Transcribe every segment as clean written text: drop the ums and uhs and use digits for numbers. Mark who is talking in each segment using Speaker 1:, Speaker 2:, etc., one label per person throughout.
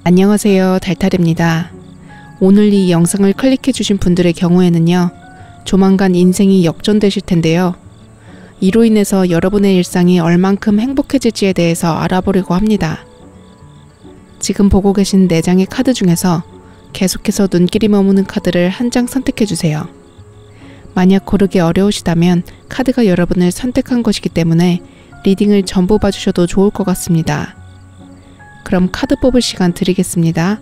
Speaker 1: 안녕하세요, 달달입니다. 오늘 이 영상을 클릭해주신 분들의 경우에는요, 조만간 인생이 역전되실 텐데요. 이로 인해서 여러분의 일상이 얼만큼 행복해질지에 대해서 알아보려고 합니다. 지금 보고 계신 4장의 카드 중에서 계속해서 눈길이 머무는 카드를 한 장 선택해주세요. 만약 고르기 어려우시다면 카드가 여러분을 선택한 것이기 때문에 리딩을 전부 봐주셔도 좋을 것 같습니다. 그럼 카드 뽑을 시간 드리겠습니다.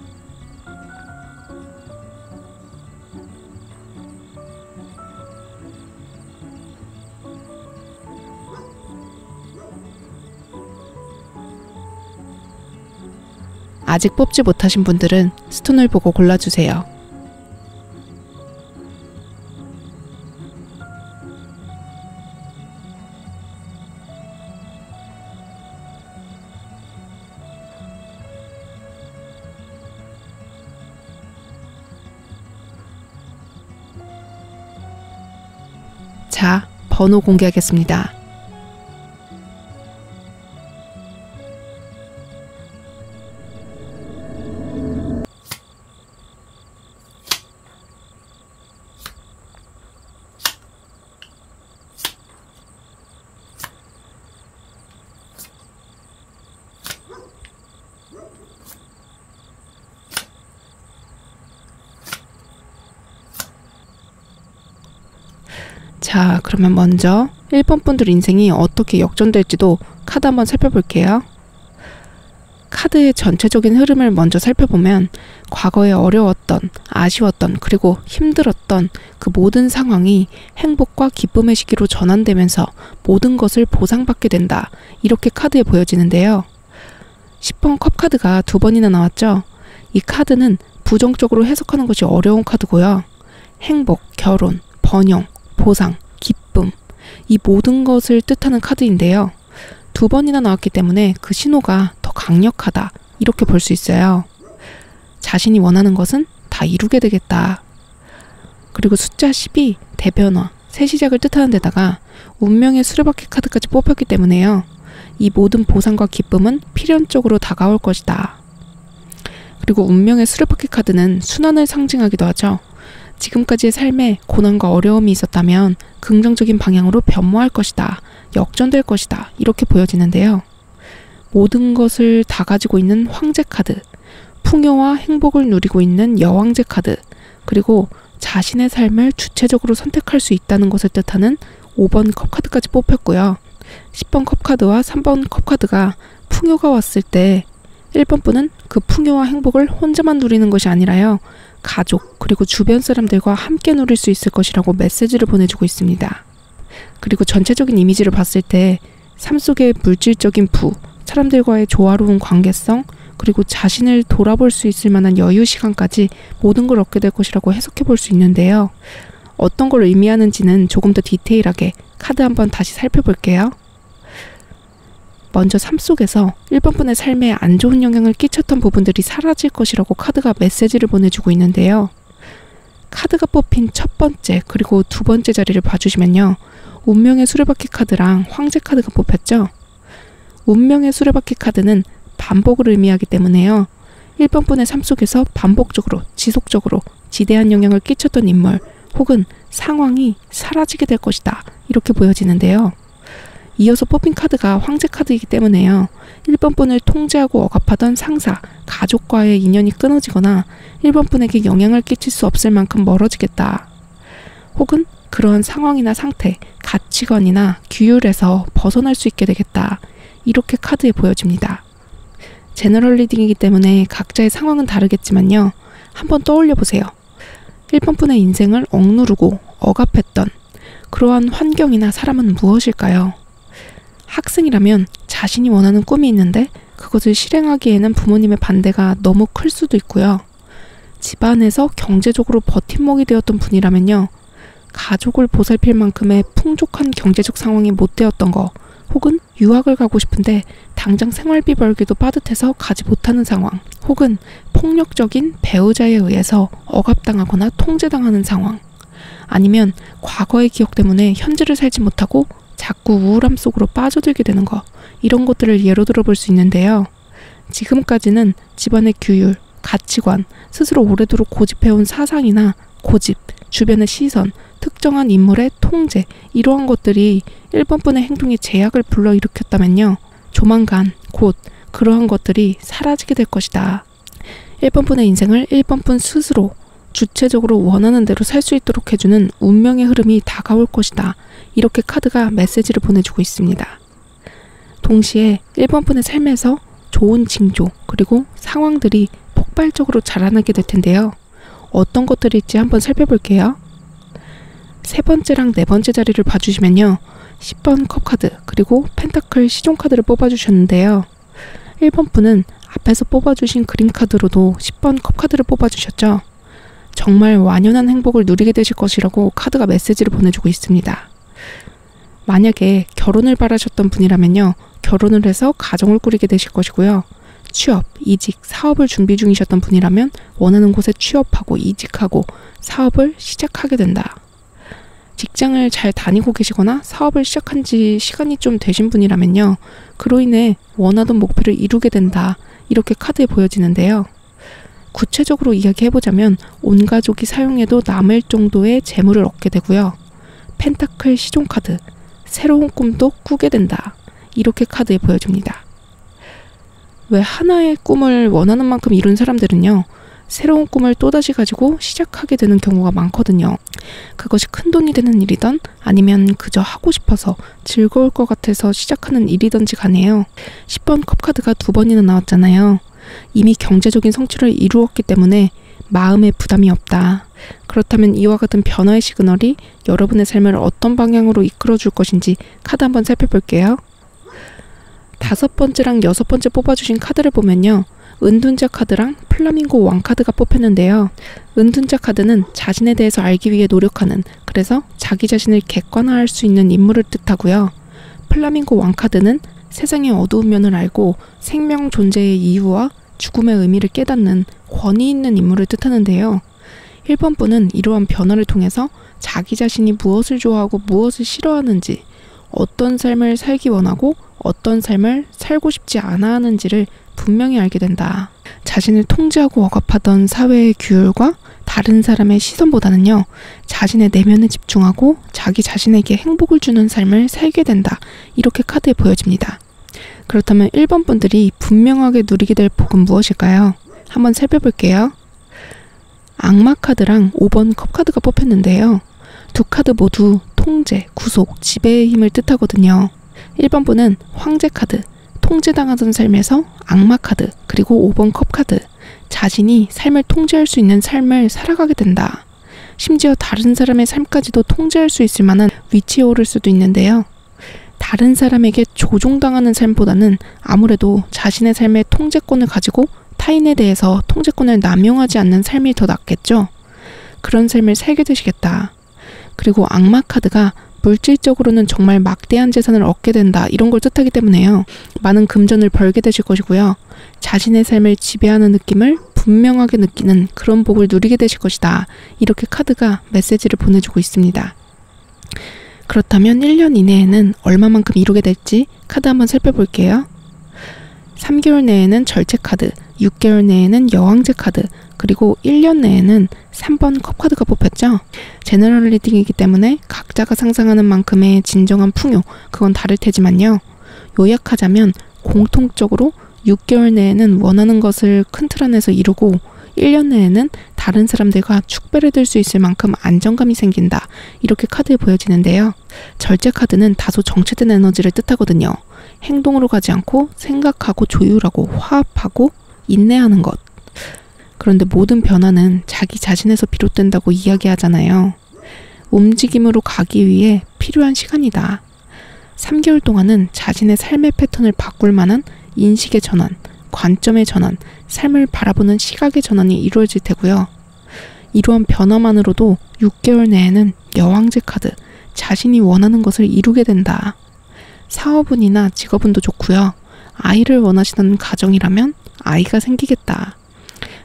Speaker 1: 아직 뽑지 못하신 분들은 스톤을 보고 골라주세요. 자, 번호 공개하겠습니다. 자, 그러면 먼저 1번 분들 인생이 어떻게 역전될지도 카드 한번 살펴볼게요. 카드의 전체적인 흐름을 먼저 살펴보면 과거에 어려웠던, 아쉬웠던, 그리고 힘들었던 그 모든 상황이 행복과 기쁨의 시기로 전환되면서 모든 것을 보상받게 된다. 이렇게 카드에 보여지는데요. 10번 컵 카드가 2번이나 나왔죠. 이 카드는 부정적으로 해석하는 것이 어려운 카드고요. 행복, 결혼, 번영, 보상, 기쁨, 이 모든 것을 뜻하는 카드인데요. 2번이나 나왔기 때문에 그 신호가 더 강력하다, 이렇게 볼 수 있어요. 자신이 원하는 것은 다 이루게 되겠다. 그리고 숫자 10이 대변화, 새 시작을 뜻하는 데다가 운명의 수레바퀴 카드까지 뽑혔기 때문에요. 이 모든 보상과 기쁨은 필연적으로 다가올 것이다. 그리고 운명의 수레바퀴 카드는 순환을 상징하기도 하죠. 지금까지의 삶에 고난과 어려움이 있었다면 긍정적인 방향으로 변모할 것이다. 역전될 것이다. 이렇게 보여지는데요. 모든 것을 다 가지고 있는 황제 카드, 풍요와 행복을 누리고 있는 여왕제 카드, 그리고 자신의 삶을 주체적으로 선택할 수 있다는 것을 뜻하는 5번 컵 카드까지 뽑혔고요. 10번 컵 카드와 3번 컵 카드가 풍요가 왔을 때 1번 분은 그 풍요와 행복을 혼자만 누리는 것이 아니라요. 가족 그리고 주변 사람들과 함께 누릴 수 있을 것이라고 메시지를 보내주고 있습니다. 그리고 전체적인 이미지를 봤을 때 삶 속의 물질적인 부, 사람들과의 조화로운 관계성, 그리고 자신을 돌아볼 수 있을 만한 여유 시간까지 모든 걸 얻게 될 것이라고 해석해 볼 수 있는데요. 어떤 걸 의미하는지는 조금 더 디테일하게 카드 한번 다시 살펴볼게요. 먼저 삶 속에서 1번 분의 삶에 안 좋은 영향을 끼쳤던 부분들이 사라질 것이라고 카드가 메시지를 보내주고 있는데요. 카드가 뽑힌 첫 번째 그리고 두 번째 자리를 봐주시면요. 운명의 수레바퀴 카드랑 황제 카드가 뽑혔죠. 운명의 수레바퀴 카드는 반복을 의미하기 때문에요. 1번 분의 삶 속에서 반복적으로 지속적으로 지대한 영향을 끼쳤던 인물 혹은 상황이 사라지게 될 것이다. 이렇게 보여지는데요. 이어서 뽑힌 카드가 황제 카드이기 때문에요. 1번 분을 통제하고 억압하던 상사, 가족과의 인연이 끊어지거나 1번 분에게 영향을 끼칠 수 없을 만큼 멀어지겠다. 혹은 그러한 상황이나 상태, 가치관이나 규율에서 벗어날 수 있게 되겠다. 이렇게 카드에 보여집니다. 제너럴 리딩이기 때문에 각자의 상황은 다르겠지만요. 한번 떠올려 보세요. 1번 분의 인생을 억누르고 억압했던 그러한 환경이나 사람은 무엇일까요? 학생이라면 자신이 원하는 꿈이 있는데 그것을 실행하기에는 부모님의 반대가 너무 클 수도 있고요. 집안에서 경제적으로 버팀목이 되었던 분이라면요. 가족을 보살필 만큼의 풍족한 경제적 상황이 못 되었던 거, 혹은 유학을 가고 싶은데 당장 생활비 벌기도 빠듯해서 가지 못하는 상황, 혹은 폭력적인 배우자에 의해서 억압당하거나 통제당하는 상황, 아니면 과거의 기억 때문에 현재를 살지 못하고 자꾸 우울함 속으로 빠져들게 되는 거, 이런 것들을 예로 들어 볼 수 있는데요. 지금까지는 집안의 규율, 가치관, 스스로 오래도록 고집해온 사상이나 고집, 주변의 시선, 특정한 인물의 통제, 이러한 것들이 1번 분의 행동에 제약을 불러일으켰다면요. 조만간 곧 그러한 것들이 사라지게 될 것이다. 1번 분의 인생을 1번 분 스스로 주체적으로 원하는 대로 살 수 있도록 해주는 운명의 흐름이 다가올 것이다. 이렇게 카드가 메시지를 보내주고 있습니다. 동시에 1번 분의 삶에서 좋은 징조 그리고 상황들이 폭발적으로 자라나게 될 텐데요. 어떤 것들일지 한번 살펴볼게요. 세 번째랑 네 번째 자리를 봐주시면요. 10번 컵카드 그리고 펜타클 시종카드를 뽑아주셨는데요. 1번 분은 앞에서 뽑아주신 그린카드로도 10번 컵카드를 뽑아주셨죠. 정말 완연한 행복을 누리게 되실 것이라고 카드가 메시지를 보내주고 있습니다. 만약에 결혼을 바라셨던 분이라면요. 결혼을 해서 가정을 꾸리게 되실 것이고요. 취업, 이직, 사업을 준비 중이셨던 분이라면 원하는 곳에 취업하고 이직하고 사업을 시작하게 된다. 직장을 잘 다니고 계시거나 사업을 시작한 지 시간이 좀 되신 분이라면요. 그로 인해 원하던 목표를 이루게 된다. 이렇게 카드에 보여지는데요. 구체적으로 이야기해보자면 온 가족이 사용해도 남을 정도의 재물을 얻게 되고요. 펜타클 시종카드, 새로운 꿈도 꾸게 된다. 이렇게 카드에 보여줍니다. 왜 하나의 꿈을 원하는 만큼 이룬 사람들은요. 새로운 꿈을 또다시 가지고 시작하게 되는 경우가 많거든요. 그것이 큰 돈이 되는 일이든 아니면 그저 하고 싶어서 즐거울 것 같아서 시작하는 일이든지 간에요. 10번 컵카드가 2번이나 나왔잖아요. 이미 경제적인 성취를 이루었기 때문에 마음에 부담이 없다. 그렇다면 이와 같은 변화의 시그널이 여러분의 삶을 어떤 방향으로 이끌어줄 것인지 카드 한번 살펴볼게요. 5번째랑 6번째 뽑아주신 카드를 보면요. 은둔자 카드랑 플라밍고 왕 카드가 뽑혔는데요. 은둔자 카드는 자신에 대해서 알기 위해 노력하는, 그래서 자기 자신을 객관화할 수 있는 인물을 뜻하고요. 플라밍고 왕 카드는 세상의 어두운 면을 알고 생명 존재의 이유와 죽음의 의미를 깨닫는 권위 있는 인물을 뜻하는데요. 1번 분은 이러한 변화를 통해서 자기 자신이 무엇을 좋아하고 무엇을 싫어하는지, 어떤 삶을 살기 원하고 어떤 삶을 살고 싶지 않아 하는지를 분명히 알게 된다. 자신을 통제하고 억압하던 사회의 규율과 다른 사람의 시선보다는요. 자신의 내면에 집중하고 자기 자신에게 행복을 주는 삶을 살게 된다. 이렇게 카드에 보여집니다. 그렇다면 1번 분들이 분명하게 누리게 될 복은 무엇일까요? 한번 살펴볼게요. 악마 카드랑 5번 컵 카드가 뽑혔는데요. 두 카드 모두 통제, 구속, 지배의 힘을 뜻하거든요. 1번 분은 황제 카드, 통제당하던 삶에서 악마 카드, 그리고 5번 컵 카드, 자신이 삶을 통제할 수 있는 삶을 살아가게 된다. 심지어 다른 사람의 삶까지도 통제할 수 있을 만한 위치에 오를 수도 있는데요. 다른 사람에게 조종당하는 삶보다는 아무래도 자신의 삶의 통제권을 가지고 타인에 대해서 통제권을 남용하지 않는 삶이 더 낫겠죠. 그런 삶을 살게 되시겠다. 그리고 악마 카드가 물질적으로는 정말 막대한 재산을 얻게 된다, 이런 걸 뜻하기 때문에요. 많은 금전을 벌게 되실 것이고요. 자신의 삶을 지배하는 느낌을 분명하게 느끼는 그런 복을 누리게 되실 것이다. 이렇게 카드가 메시지를 보내주고 있습니다. 그렇다면 1년 이내에는 얼마만큼 이루게 될지 카드 한번 살펴볼게요. 3개월 내에는 절제 카드, 6개월 내에는 여왕제 카드, 그리고 1년 내에는 3번 컵 카드가 뽑혔죠. 제너럴 리딩이기 때문에 각자가 상상하는 만큼의 진정한 풍요, 그건 다를 테지만요. 요약하자면 공통적으로 6개월 내에는 원하는 것을 큰 틀 안에서 이루고 1년 내에는 다른 사람들과 축배를 들 수 있을 만큼 안정감이 생긴다. 이렇게 카드에 보여지는데요. 절제 카드는 다소 정체된 에너지를 뜻하거든요. 행동으로 가지 않고 생각하고 조율하고 화합하고 인내하는 것. 그런데 모든 변화는 자기 자신에서 비롯된다고 이야기하잖아요. 움직임으로 가기 위해 필요한 시간이다. 3개월 동안은 자신의 삶의 패턴을 바꿀 만한 인식의 전환, 관점의 전환, 삶을 바라보는 시각의 전환이 이루어질 테고요. 이러한 변화만으로도 6개월 내에는 여왕제 카드, 자신이 원하는 것을 이루게 된다. 사업운이나 직업운도 좋고요. 아이를 원하시는 가정이라면 아이가 생기겠다.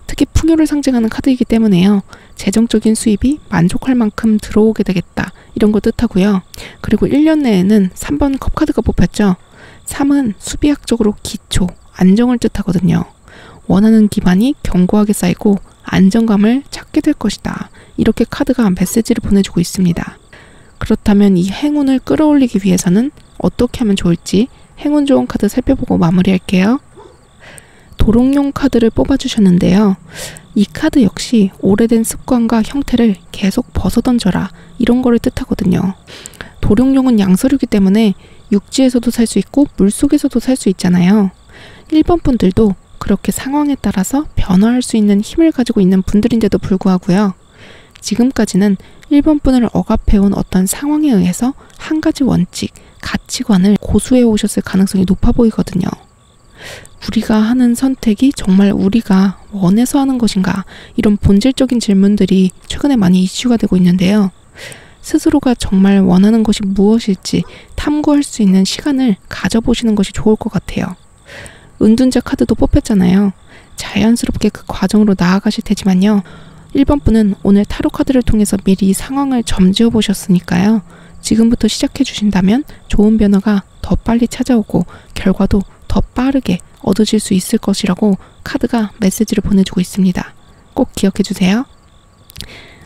Speaker 1: 특히 풍요를 상징하는 카드이기 때문에요. 재정적인 수입이 만족할 만큼 들어오게 되겠다. 이런 거 뜻하고요. 그리고 1년 내에는 3번 컵 카드가 뽑혔죠. 3은 수비학적으로 기초, 안정을 뜻하거든요. 원하는 기반이 견고하게 쌓이고 안정감을 찾게 될 것이다. 이렇게 카드가 메시지를 보내주고 있습니다. 그렇다면 이 행운을 끌어올리기 위해서는 어떻게 하면 좋을지 행운 좋은 카드 살펴보고 마무리할게요. 도롱뇽 카드를 뽑아주셨는데요. 이 카드 역시 오래된 습관과 형태를 계속 벗어던져라 이런 거를 뜻하거든요. 도롱뇽은 양서류이기 때문에 육지에서도 살 수 있고 물속에서도 살 수 있잖아요. 1번 분들도 그렇게 상황에 따라서 변화할 수 있는 힘을 가지고 있는 분들인데도 불구하고요. 지금까지는 1번 분을 억압해온 어떤 상황에 의해서 한 가지 원칙, 가치관을 고수해 오셨을 가능성이 높아 보이거든요. 우리가 하는 선택이 정말 우리가 원해서 하는 것인가? 이런 본질적인 질문들이 최근에 많이 이슈가 되고 있는데요. 스스로가 정말 원하는 것이 무엇일지 탐구할 수 있는 시간을 가져보시는 것이 좋을 것 같아요. 은둔자 카드도 뽑혔잖아요. 자연스럽게 그 과정으로 나아가실 테지만요. 1번 분은 오늘 타로 카드를 통해서 미리 상황을 점지어 보셨으니까요. 지금부터 시작해 주신다면 좋은 변화가 더 빨리 찾아오고 결과도 더 빠르게 얻으실 수 있을 것이라고 카드가 메시지를 보내주고 있습니다. 꼭 기억해 주세요.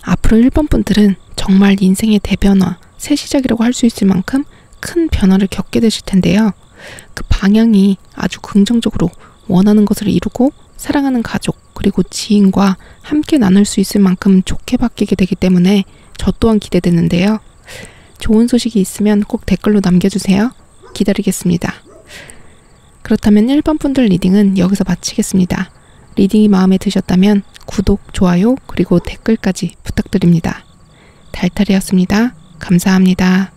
Speaker 1: 앞으로 1번 분들은 정말 인생의 대변화, 새 시작이라고 할 수 있을 만큼 큰 변화를 겪게 되실 텐데요. 그 방향이 아주 긍정적으로 원하는 것을 이루고 사랑하는 가족 그리고 지인과 함께 나눌 수 있을 만큼 좋게 바뀌게 되기 때문에 저 또한 기대되는데요. 좋은 소식이 있으면 꼭 댓글로 남겨주세요. 기다리겠습니다. 그렇다면 1번 분들 리딩은 여기서 마치겠습니다. 리딩이 마음에 드셨다면 구독, 좋아요, 그리고 댓글까지 부탁드립니다. 달달이었습니다. 감사합니다.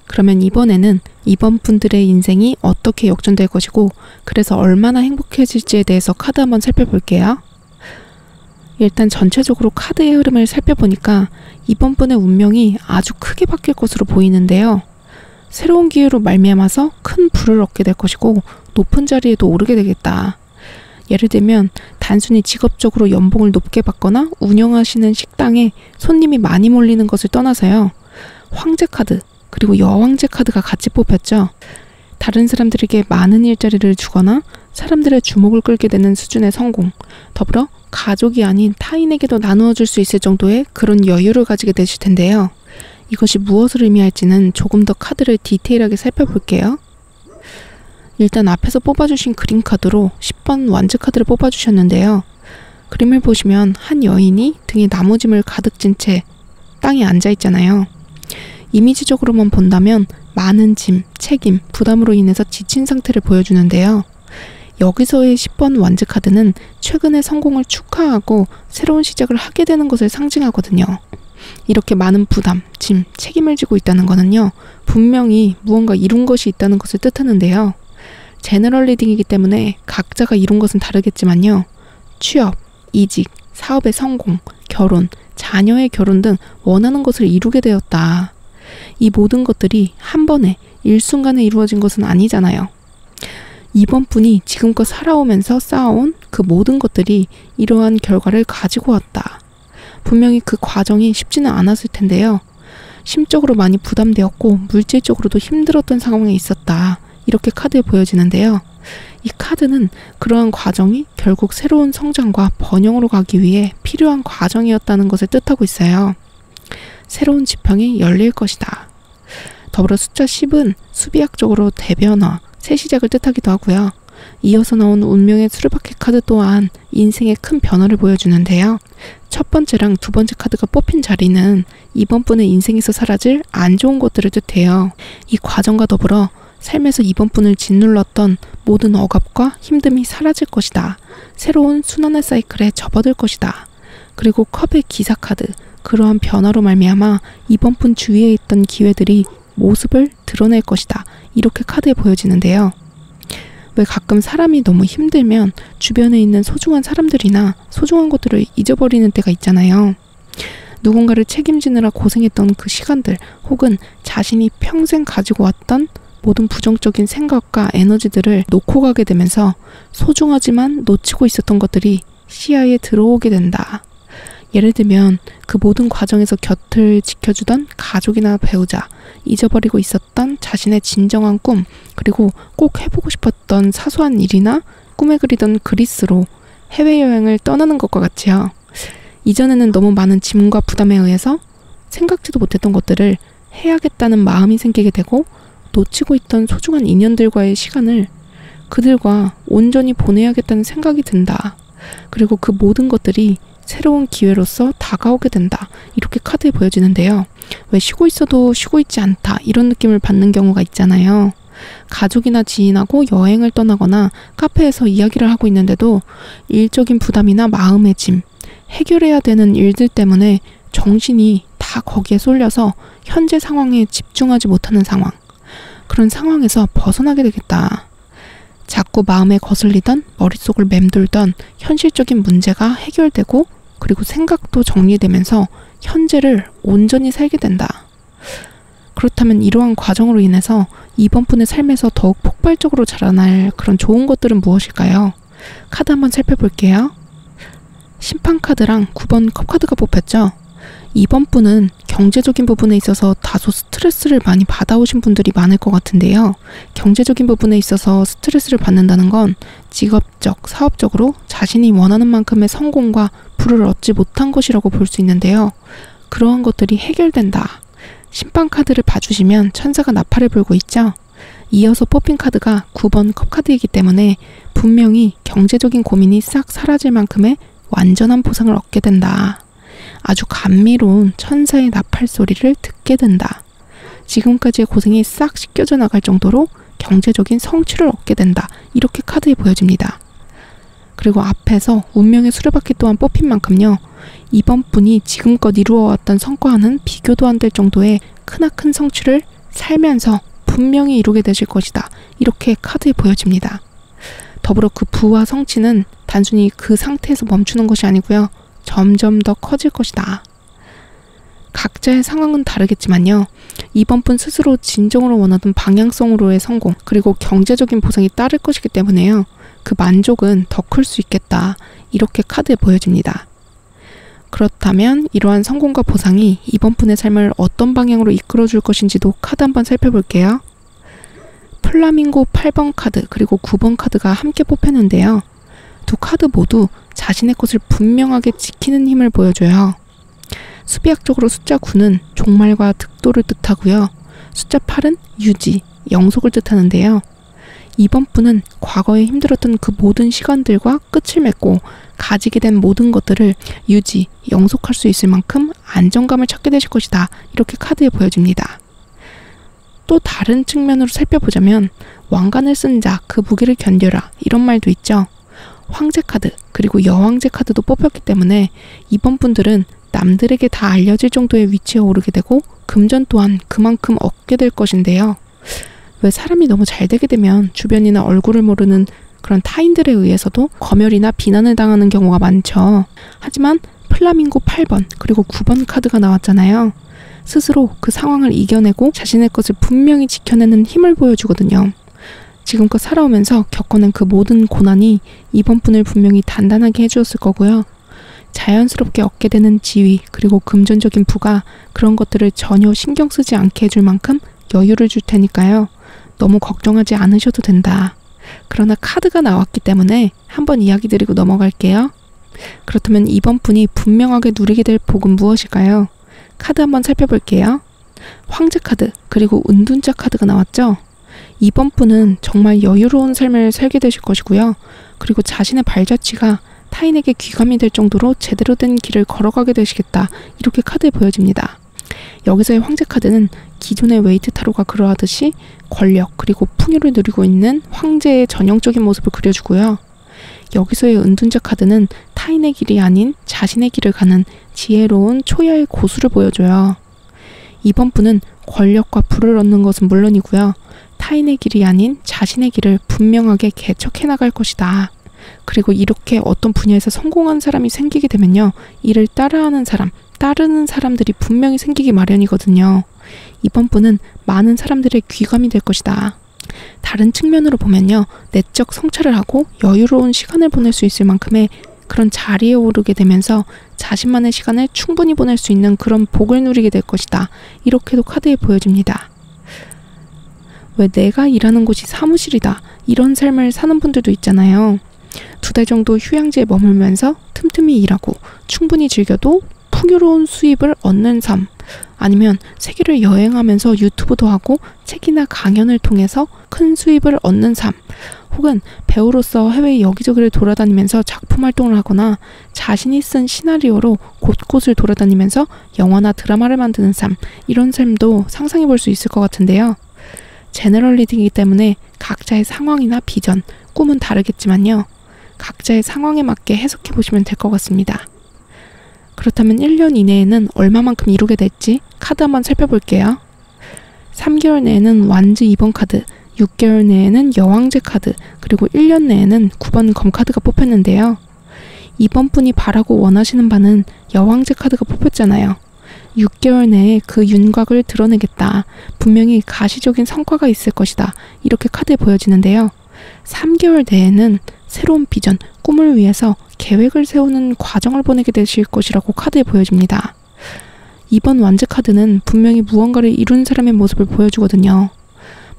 Speaker 1: 그러면 이번에는 이번 분들의 인생이 어떻게 역전될 것이고 그래서 얼마나 행복해질지에 대해서 카드 한번 살펴볼게요. 일단 전체적으로 카드의 흐름을 살펴보니까 이번 분의 운명이 아주 크게 바뀔 것으로 보이는데요. 새로운 기회로 말미암아서 큰 부를 얻게 될 것이고 높은 자리에도 오르게 되겠다. 예를 들면 단순히 직업적으로 연봉을 높게 받거나 운영하시는 식당에 손님이 많이 몰리는 것을 떠나서요. 황제 카드 그리고 여왕제 카드가 같이 뽑혔죠. 다른 사람들에게 많은 일자리를 주거나 사람들의 주목을 끌게 되는 수준의 성공, 더불어 가족이 아닌 타인에게도 나누어 줄 수 있을 정도의 그런 여유를 가지게 되실 텐데요. 이것이 무엇을 의미할지는 조금 더 카드를 디테일하게 살펴볼게요. 일단 앞에서 뽑아주신 그림 카드로 10번 완즈 카드를 뽑아주셨는데요. 그림을 보시면 한 여인이 등에 나무짐을 가득 진 채 땅에 앉아 있잖아요. 이미지적으로만 본다면 많은 짐, 책임, 부담으로 인해서 지친 상태를 보여주는데요. 여기서의 10번 완즈 카드는 최근의 성공을 축하하고 새로운 시작을 하게 되는 것을 상징하거든요. 이렇게 많은 부담, 짐, 책임을 지고 있다는 것은요. 분명히 무언가 이룬 것이 있다는 것을 뜻하는데요. 제너럴 리딩이기 때문에 각자가 이룬 것은 다르겠지만요. 취업, 이직, 사업의 성공, 결혼, 자녀의 결혼 등 원하는 것을 이루게 되었다. 이 모든 것들이 한 번에 일순간에 이루어진 것은 아니잖아요. 이번 분이 지금껏 살아오면서 쌓아온 그 모든 것들이 이러한 결과를 가지고 왔다. 분명히 그 과정이 쉽지는 않았을 텐데요. 심적으로 많이 부담되었고 물질적으로도 힘들었던 상황에 있었다. 이렇게 카드에 보여지는데요. 이 카드는 그러한 과정이 결국 새로운 성장과 번영으로 가기 위해 필요한 과정이었다는 것을 뜻하고 있어요. 새로운 지평이 열릴 것이다. 더불어 숫자 10은 수비학적으로 대변화, 새 시작을 뜻하기도 하고요. 이어서 나온 운명의 수레바퀴 카드 또한 인생의 큰 변화를 보여주는데요. 첫 번째랑 두 번째 카드가 뽑힌 자리는 이번 분의 인생에서 사라질 안 좋은 것들을 뜻해요. 이 과정과 더불어 삶에서 이번 분을 짓눌렀던 모든 억압과 힘듦이 사라질 것이다. 새로운 순환의 사이클에 접어들 것이다. 그리고 컵의 기사 카드, 그러한 변화로 말미암아 이번 분 주위에 있던 기회들이 모습을 드러낼 것이다. 이렇게 카드에 보여지는데요. 왜 가끔 사람이 너무 힘들면 주변에 있는 소중한 사람들이나 소중한 것들을 잊어버리는 때가 있잖아요. 누군가를 책임지느라 고생했던 그 시간들, 혹은 자신이 평생 가지고 왔던 모든 부정적인 생각과 에너지들을 놓고 가게 되면서 소중하지만 놓치고 있었던 것들이 시야에 들어오게 된다. 예를 들면 그 모든 과정에서 곁을 지켜주던 가족이나 배우자, 잊어버리고 있었던 자신의 진정한 꿈, 그리고 꼭 해보고 싶었던 사소한 일이나 꿈에 그리던 그리스로 해외여행을 떠나는 것과 같이요. 이전에는 너무 많은 짐과 부담에 의해서 생각지도 못했던 것들을 해야겠다는 마음이 생기게 되고, 놓치고 있던 소중한 인연들과의 시간을 그들과 온전히 보내야겠다는 생각이 든다. 그리고 그 모든 것들이 새로운 기회로서 다가오게 된다. 이렇게 카드에 보여지는데요. 왜 쉬고 있어도 쉬고 있지 않다, 이런 느낌을 받는 경우가 있잖아요. 가족이나 지인하고 여행을 떠나거나 카페에서 이야기를 하고 있는데도 일적인 부담이나 마음의 짐, 해결해야 되는 일들 때문에 정신이 다 거기에 쏠려서 현재 상황에 집중하지 못하는 상황. 그런 상황에서 벗어나게 되겠다. 자꾸 마음에 거슬리던, 머릿속을 맴돌던 현실적인 문제가 해결되고, 그리고 생각도 정리되면서 현재를 온전히 살게 된다. 그렇다면 이러한 과정으로 인해서 이번 분의 삶에서 더욱 폭발적으로 자라날 그런 좋은 것들은 무엇일까요? 카드 한번 살펴볼게요. 심판 카드랑 9번 컵 카드가 뽑혔죠. 이번 분은 경제적인 부분에 있어서 다소 스트레스를 많이 받아오신 분들이 많을 것 같은데요. 경제적인 부분에 있어서 스트레스를 받는다는 건 직업적, 사업적으로 자신이 원하는 만큼의 성공과 부를 얻지 못한 것이라고 볼 수 있는데요. 그러한 것들이 해결된다. 심판 카드를 봐주시면 천사가 나팔을 불고 있죠. 이어서 뽑힌 카드가 9번 컵 카드이기 때문에 분명히 경제적인 고민이 싹 사라질 만큼의 완전한 보상을 얻게 된다. 아주 감미로운 천사의 나팔 소리를 듣게 된다. 지금까지의 고생이 싹 씻겨져 나갈 정도로 경제적인 성취를 얻게 된다. 이렇게 카드에 보여집니다. 그리고 앞에서 운명의 수레바퀴 또한 뽑힌 만큼요. 이번 분이 지금껏 이루어왔던 성과와는 비교도 안 될 정도의 크나큰 성취를 살면서 분명히 이루게 되실 것이다. 이렇게 카드에 보여집니다. 더불어 그 부와 성취는 단순히 그 상태에서 멈추는 것이 아니고요. 점점 더 커질 것이다. 각자의 상황은 다르겠지만요. 이번 분 스스로 진정으로 원하던 방향성으로의 성공, 그리고 경제적인 보상이 따를 것이기 때문에요. 그 만족은 더 클 수 있겠다. 이렇게 카드에 보여집니다. 그렇다면 이러한 성공과 보상이 이번 분의 삶을 어떤 방향으로 이끌어줄 것인지도 카드 한번 살펴볼게요. 플라밍고 8번 카드 그리고 9번 카드가 함께 뽑혔는데요. 두 카드 모두 자신의 것을 분명하게 지키는 힘을 보여줘요. 수비학적으로 숫자 9는 종말과 득도를 뜻하고요. 숫자 8은 유지, 영속을 뜻하는데요. 이번 분은 과거에 힘들었던 그 모든 시간들과 끝을 맺고 가지게 된 모든 것들을 유지, 영속할 수 있을 만큼 안정감을 찾게 되실 것이다. 이렇게 카드에 보여집니다. 또 다른 측면으로 살펴보자면 왕관을 쓴 자, 그 무게를 견뎌라. 이런 말도 있죠. 황제 카드, 그리고 여왕제 카드도 뽑혔기 때문에 이번 분들은 남들에게 다 알려질 정도의 위치에 오르게 되고 금전 또한 그만큼 얻게 될 것인데요. 왜 사람이 너무 잘 되게 되면 주변이나 얼굴을 모르는 그런 타인들에 의해서도 검열이나 비난을 당하는 경우가 많죠. 하지만 플라밍고 8번 그리고 9번 카드가 나왔잖아요. 스스로 그 상황을 이겨내고 자신의 것을 분명히 지켜내는 힘을 보여주거든요. 지금껏 살아오면서 겪어낸 그 모든 고난이 이번 분을 분명히 단단하게 해주었을 거고요. 자연스럽게 얻게 되는 지위 그리고 금전적인 부가 그런 것들을 전혀 신경 쓰지 않게 해줄 만큼 여유를 줄 테니까요. 너무 걱정하지 않으셔도 된다. 그러나 카드가 나왔기 때문에 한번 이야기 드리고 넘어갈게요. 그렇다면 이번 분이 분명하게 누리게 될 복은 무엇일까요? 카드 한번 살펴볼게요. 황제 카드 그리고 은둔자 카드가 나왔죠? 이번 분은 정말 여유로운 삶을 살게 되실 것이고요. 그리고 자신의 발자취가 타인에게 귀감이 될 정도로 제대로 된 길을 걸어가게 되시겠다. 이렇게 카드에 보여집니다. 여기서의 황제 카드는 기존의 웨이트 타로가 그러하듯이 권력 그리고 풍요를 누리고 있는 황제의 전형적인 모습을 그려주고요. 여기서의 은둔자 카드는 타인의 길이 아닌 자신의 길을 가는 지혜로운 초야의 고수를 보여줘요. 이번 분은 권력과 부를 얻는 것은 물론이고요. 타인의 길이 아닌 자신의 길을 분명하게 개척해 나갈 것이다. 그리고 이렇게 어떤 분야에서 성공한 사람이 생기게 되면요, 이를 따라하는 사람, 따르는 사람들이 분명히 생기기 마련이거든요. 이번 분은 많은 사람들의 귀감이 될 것이다. 다른 측면으로 보면요, 내적 성찰을 하고 여유로운 시간을 보낼 수 있을 만큼의 그런 자리에 오르게 되면서 자신만의 시간을 충분히 보낼 수 있는 그런 복을 누리게 될 것이다. 이렇게도 카드에 보여집니다. 왜 내가 일하는 곳이 사무실이다, 이런 삶을 사는 분들도 있잖아요. 2달 정도 휴양지에 머물면서 틈틈이 일하고 충분히 즐겨도 풍요로운 수입을 얻는 삶, 아니면 세계를 여행하면서 유튜브도 하고 책이나 강연을 통해서 큰 수입을 얻는 삶, 혹은 배우로서 해외 여기저기를 돌아다니면서 작품 활동을 하거나 자신이 쓴 시나리오로 곳곳을 돌아다니면서 영화나 드라마를 만드는 삶, 이런 삶도 상상해 볼 수 있을 것 같은데요. 제너럴 리딩이기 때문에 각자의 상황이나 비전, 꿈은 다르겠지만요, 각자의 상황에 맞게 해석해 보시면 될 것 같습니다. 그렇다면 1년 이내에는 얼마만큼 이루게 될지 카드 한번 살펴볼게요. 3개월 내에는 완즈 2번 카드, 6개월 내에는 여왕제 카드, 그리고 1년 내에는 9번 검 카드가 뽑혔는데요. 이번 분이 바라고 원하시는 바는 여왕제 카드가 뽑혔잖아요. 6개월 내에 그 윤곽을 드러내겠다. 분명히 가시적인 성과가 있을 것이다. 이렇게 카드에 보여지는데요. 3개월 내에는 새로운 비전, 꿈을 위해서 계획을 세우는 과정을 보내게 되실 것이라고 카드에 보여집니다. 이번 완즈 카드는 분명히 무언가를 이룬 사람의 모습을 보여주거든요.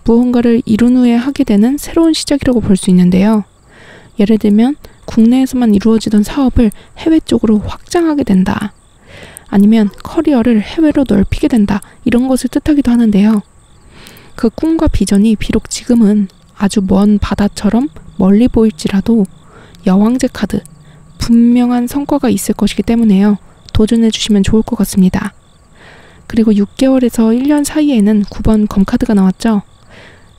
Speaker 1: 무언가를 이룬 후에 하게 되는 새로운 시작이라고 볼 수 있는데요. 예를 들면 국내에서만 이루어지던 사업을 해외 쪽으로 확장하게 된다. 아니면 커리어를 해외로 넓히게 된다. 이런 것을 뜻하기도 하는데요. 그 꿈과 비전이 비록 지금은 아주 먼 바다처럼 멀리 보일지라도 여왕제 카드, 분명한 성과가 있을 것이기 때문에요. 도전해 주시면 좋을 것 같습니다. 그리고 6개월에서 1년 사이에는 9번 검 카드가 나왔죠.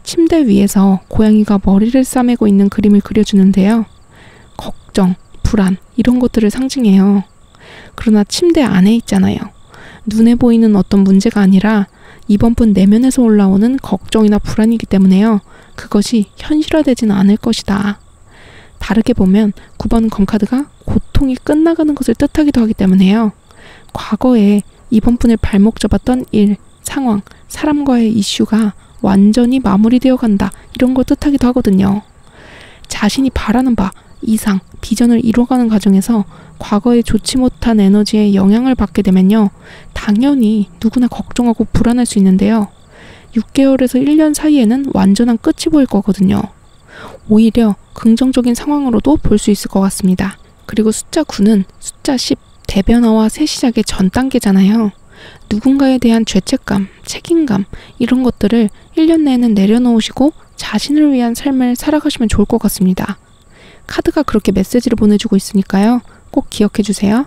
Speaker 1: 침대 위에서 고양이가 머리를 싸매고 있는 그림을 그려주는데요. 걱정, 불안, 이런 것들을 상징해요. 그러나 침대 안에 있잖아요. 눈에 보이는 어떤 문제가 아니라 이번 분 내면에서 올라오는 걱정이나 불안이기 때문에요. 그것이 현실화되지는 않을 것이다. 다르게 보면 9번 검카드가 고통이 끝나가는 것을 뜻하기도 하기 때문에요. 과거에 이번 분을 발목 잡았던 일, 상황, 사람과의 이슈가 완전히 마무리되어 간다. 이런 걸 뜻하기도 하거든요. 자신이 바라는 바, 이상, 비전을 이뤄가는 과정에서 과거에 좋지 못한 에너지에 영향을 받게 되면요. 당연히 누구나 걱정하고 불안할 수 있는데요. 6개월에서 1년 사이에는 완전한 끝이 보일 거거든요. 오히려 긍정적인 상황으로도 볼 수 있을 것 같습니다. 그리고 숫자 9는 숫자 10, 대변화와 새 시작의 전 단계잖아요. 누군가에 대한 죄책감, 책임감, 이런 것들을 1년 내에는 내려놓으시고 자신을 위한 삶을 살아가시면 좋을 것 같습니다. 카드가 그렇게 메시지를 보내주고 있으니까요. 꼭 기억해 주세요.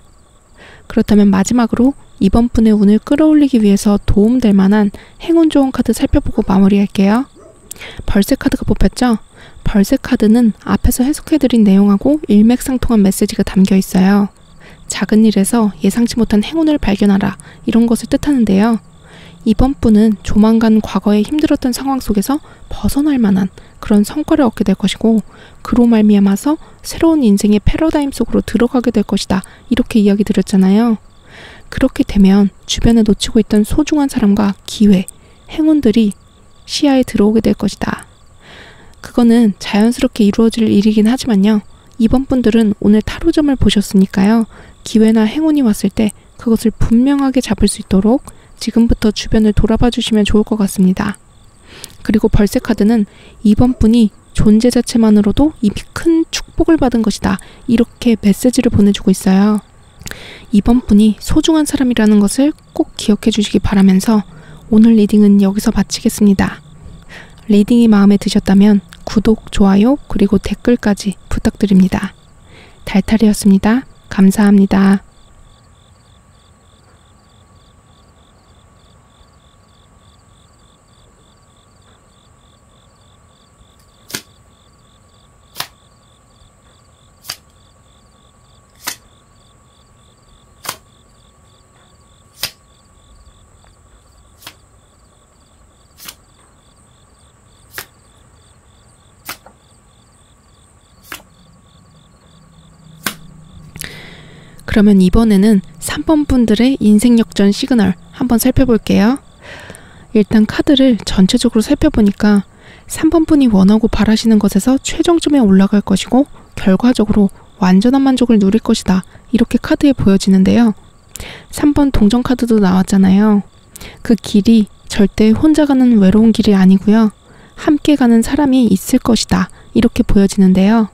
Speaker 1: 그렇다면 마지막으로 이번 분의 운을 끌어올리기 위해서 도움될 만한 행운 좋은 카드 살펴보고 마무리할게요. 벌새 카드가 뽑혔죠? 벌새 카드는 앞에서 해석해드린 내용하고 일맥상통한 메시지가 담겨 있어요. 작은 일에서 예상치 못한 행운을 발견하라, 이런 것을 뜻하는데요. 이번 분은 조만간 과거에 힘들었던 상황 속에서 벗어날 만한 그런 성과를 얻게 될 것이고, 그로 말미암아서 새로운 인생의 패러다임 속으로 들어가게 될 것이다. 이렇게 이야기 드렸잖아요. 그렇게 되면 주변에 놓치고 있던 소중한 사람과 기회, 행운들이 시야에 들어오게 될 것이다. 그거는 자연스럽게 이루어질 일이긴 하지만요. 이번 분들은 오늘 타로점을 보셨으니까요. 기회나 행운이 왔을 때 그것을 분명하게 잡을 수 있도록 지금부터 주변을 돌아봐 주시면 좋을 것 같습니다. 그리고 벌새 카드는 이번 분이 존재 자체만으로도 이미 큰 축복을 받은 것이다. 이렇게 메시지를 보내주고 있어요. 이번 분이 소중한 사람이라는 것을 꼭 기억해 주시기 바라면서 오늘 리딩은 여기서 마치겠습니다. 리딩이 마음에 드셨다면 구독, 좋아요, 그리고 댓글까지 부탁드립니다. 달탈이었습니다. 감사합니다. 그러면 이번에는 3번 분들의 인생 역전 시그널 한번 살펴볼게요. 일단 카드를 전체적으로 살펴보니까 3번 분이 원하고 바라시는 것에서 최종점에 올라갈 것이고 결과적으로 완전한 만족을 누릴 것이다. 이렇게 카드에 보여지는데요. 3번 동전 카드도 나왔잖아요. 그 길이 절대 혼자 가는 외로운 길이 아니고요. 함께 가는 사람이 있을 것이다. 이렇게 보여지는데요.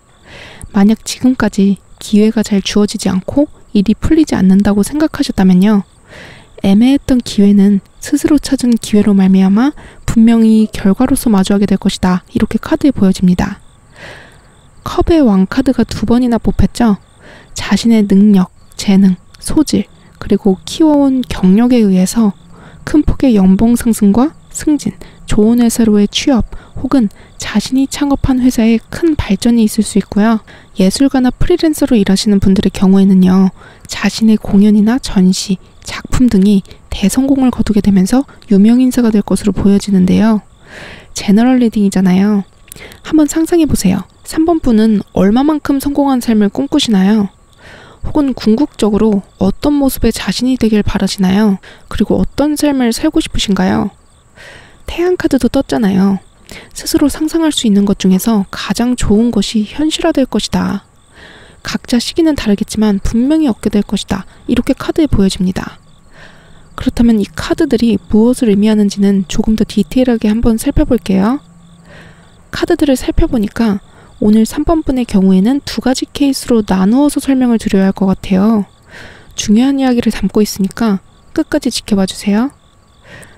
Speaker 1: 만약 지금까지 기회가 잘 주어지지 않고 일이 풀리지 않는다고 생각하셨다면요. 애매했던 기회는 스스로 찾은 기회로 말미암아 분명히 결과로서 마주하게 될 것이다. 이렇게 카드에 보여집니다. 컵의 왕 카드가 2번이나 뽑혔죠. 자신의 능력, 재능, 소질, 그리고 키워온 경력에 의해서 큰 폭의 연봉 상승과 승진, 좋은 회사로의 취업, 혹은 자신이 창업한 회사에 큰 발전이 있을 수 있고요. 예술가나 프리랜서로 일하시는 분들의 경우에는요. 자신의 공연이나 전시, 작품 등이 대성공을 거두게 되면서 유명인사가 될 것으로 보여지는데요. 제너럴 리딩이잖아요. 한번 상상해보세요. 3번 분은 얼마만큼 성공한 삶을 꿈꾸시나요? 혹은 궁극적으로 어떤 모습의 자신이 되길 바라시나요? 그리고 어떤 삶을 살고 싶으신가요? 태양 카드도 떴잖아요. 스스로 상상할 수 있는 것 중에서 가장 좋은 것이 현실화될 것이다. 각자 시기는 다르겠지만 분명히 얻게 될 것이다. 이렇게 카드에 보여집니다. 그렇다면 이 카드들이 무엇을 의미하는지는 조금 더 디테일하게 한번 살펴볼게요. 카드들을 살펴보니까 오늘 3번 분의 경우에는 2가지 케이스로 나누어서 설명을 드려야 할 것 같아요. 중요한 이야기를 담고 있으니까 끝까지 지켜봐 주세요.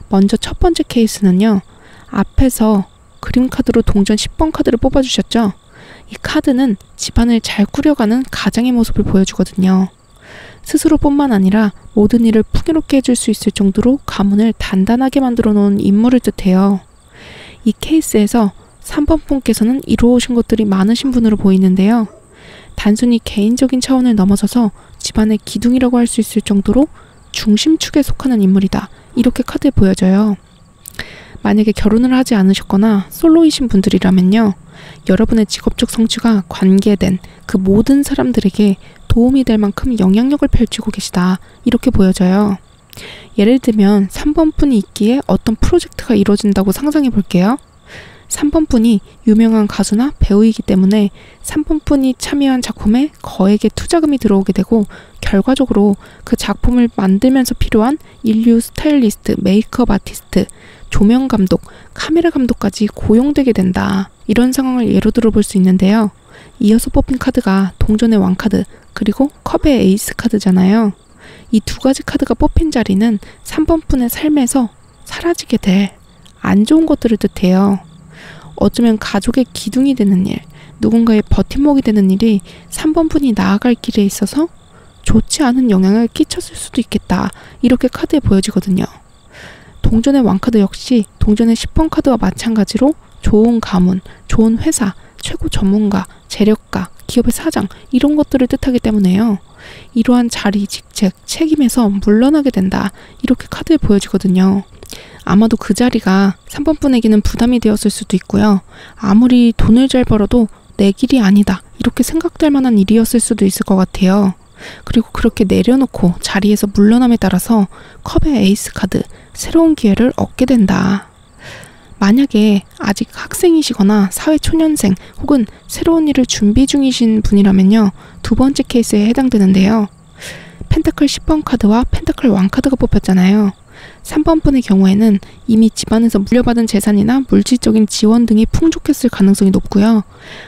Speaker 1: 먼저 첫 번째 케이스는요. 앞에서 그림 카드로 동전 10번 카드를 뽑아주셨죠? 이 카드는 집안을 잘 꾸려가는 가장의 모습을 보여주거든요. 스스로뿐만 아니라 모든 일을 풍요롭게 해줄 수 있을 정도로 가문을 단단하게 만들어 놓은 인물을 뜻해요. 이 케이스에서 3번 분께서는 이루어오신 것들이 많으신 분으로 보이는데요. 단순히 개인적인 차원을 넘어서서 집안의 기둥이라고 할 수 있을 정도로 중심축에 속하는 인물이다. 이렇게 카드에 보여져요. 만약에 결혼을 하지 않으셨거나 솔로이신 분들이라면요. 여러분의 직업적 성취가 관계된 그 모든 사람들에게 도움이 될 만큼 영향력을 펼치고 계시다. 이렇게 보여져요. 예를 들면 3번 분이 있기에 어떤 프로젝트가 이루어진다고 상상해 볼게요. 3번 분이 유명한 가수나 배우이기 때문에 3번 분이 참여한 작품에 거액의 투자금이 들어오게 되고 결과적으로 그 작품을 만들면서 필요한 인류 스타일리스트, 메이크업 아티스트, 조명 감독, 카메라 감독까지 고용되게 된다. 이런 상황을 예로 들어 볼 수 있는데요. 이어서 뽑힌 카드가 동전의 왕 카드, 그리고 컵의 에이스 카드잖아요. 이 2가지 카드가 뽑힌 자리는 3번 분의 삶에서 사라지게 될 안 좋은 것들을 뜻해요. 어쩌면 가족의 기둥이 되는 일, 누군가의 버팀목이 되는 일이 3번 분이 나아갈 길에 있어서 좋지 않은 영향을 끼쳤을 수도 있겠다. 이렇게 카드에 보여지거든요. 동전의 왕카드 역시 동전의 10번 카드와 마찬가지로 좋은 가문, 좋은 회사, 최고 전문가, 재력가, 기업의 사장 이런 것들을 뜻하기 때문에요. 이러한 자리, 직책, 책임에서 물러나게 된다. 이렇게 카드에 보여지거든요. 아마도 그 자리가 3번 분에게는 부담이 되었을 수도 있고요. 아무리 돈을 잘 벌어도 내 길이 아니다. 이렇게 생각될 만한 일이었을 수도 있을 것 같아요. 그리고 그렇게 내려놓고 자리에서 물러남에 따라서 컵의 에이스 카드, 새로운 기회를 얻게 된다. 만약에 아직 학생이시거나 사회초년생 혹은 새로운 일을 준비 중이신 분이라면요. 2번째 케이스에 해당되는데요. 펜타클 10번 카드와 펜타클 왕 카드가 뽑혔잖아요. 3번 분의 경우에는 이미 집안에서 물려받은 재산이나 물질적인 지원 등이 풍족했을 가능성이 높고요.